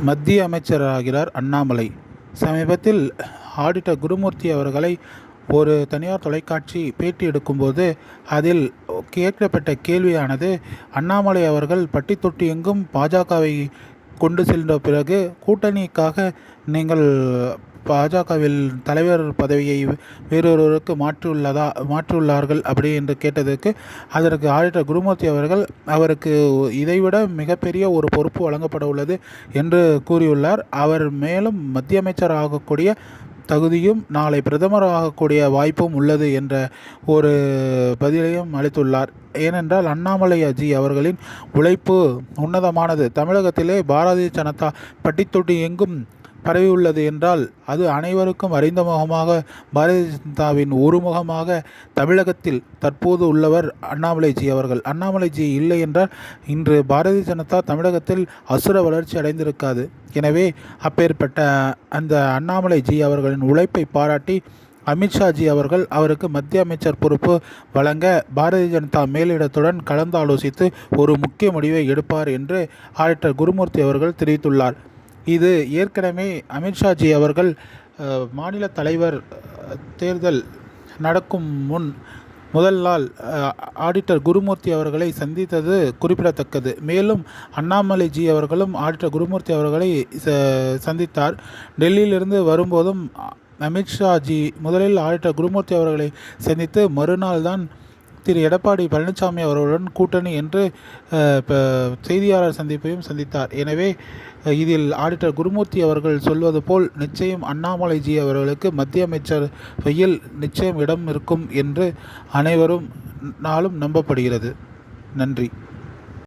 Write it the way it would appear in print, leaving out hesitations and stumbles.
மத்திய அமைச்சராகிறார் அண்ணாமலை. சமீபத்தில் ஆடிட்டர் குருமூர்த்தி அவர்களை ஒரு தனியார் தொலைக்காட்சி பேட்டி எடுக்கும்போது அதில் கேட்கப்பட்ட கேள்வியானது, அண்ணாமலை அவர்கள் பட்டி தொட்டி எங்கும் பாஜகவை கொண்டு சென்ற பிறகு கூட்டணிக்காக நீங்கள் பாஜகவில் தலைவர் பதவியை வேறொருவருக்கு மாற்றியுள்ளார்கள் அப்படி என்று கேட்டதற்கு, அதற்கு ஆடிட்டர் குருமூர்த்தி அவர்கள் அவருக்கு இதைவிட மிகப்பெரிய ஒரு பொறுப்பு வழங்கப்பட உள்ளது என்று கூறியுள்ளார். அவர் மேலும் மத்திய அமைச்சர் ஆகக்கூடிய தகுதியும் நாளை பிரதமர் ஆகக்கூடிய வாய்ப்பும் உள்ளது என்ற ஒரு பதிலையும் அளித்துள்ளார். ஏனென்றால் அண்ணாமலைஜி அவர்களின் உழைப்பு உன்னதமானது. தமிழகத்திலே பாரதிய ஜனதா பட்டித்தொட்டி எங்கும் பரவியுள்ளது என்றால் அது அனைவருக்கும் அறிந்த முகமாக பாரதிய ஜனதாவின் ஒரு முகமாக தமிழகத்தில் தற்போது உள்ளவர் அண்ணாமலைஜி அவர்கள். அண்ணாமலைஜி இல்லை என்றால் இன்று பாரதிய ஜனதா தமிழகத்தில் அசுர வளர்ச்சி அடைந்திருக்காது. எனவே அப்பேற்பட்ட அந்த அண்ணாமலைஜி அவர்களின் உழைப்பை பாராட்டி அமித்ஷாஜி அவர்கள் அவருக்கு மத்திய அமைச்சர் பொறுப்பு வழங்க பாரதிய ஜனதா மேலிடத்துடன் கலந்து ஆலோசித்து ஒரு முக்கிய முடிவை எடுப்பார் என்று ஆடிட்டர் குருமூர்த்தி அவர்கள் தெரிவித்துள்ளார். இது ஏற்கனவே அமித்ஷாஜி அவர்கள் மாநில தலைவர் தேர்தல் நடக்கும் முன் முதல் நாள் ஆடிட்டர் குருமூர்த்தி அவர்களை சந்தித்தது குறிப்பிடத்தக்கது. மேலும் அண்ணாமலைஜி அவர்களும் ஆடிட்டர் குருமூர்த்தி அவர்களை சந்தித்தார். டெல்லியிலிருந்து வரும்போதும் அமித்ஷாஜி முதலில் ஆடிட்டர் குருமூர்த்தி அவர்களை சந்தித்து மறுநாள் தான் திரு எடப்பாடி பழனிசாமி அவர்களுடன் கூட்டணி என்று செய்தியாளர் சந்திப்பையும் சந்தித்தார். எனவே இதில் ஆடிட்டர் குருமூர்த்தி அவர்கள் சொல்வது போல் நிச்சயம் அண்ணாமலைஜி அவர்களுக்கு மத்திய அமைச்சரவையில் நிச்சயம் இடம் இருக்கும் என்று அனைவரும் நாளும் நம்பப்படுகிறது. நன்றி.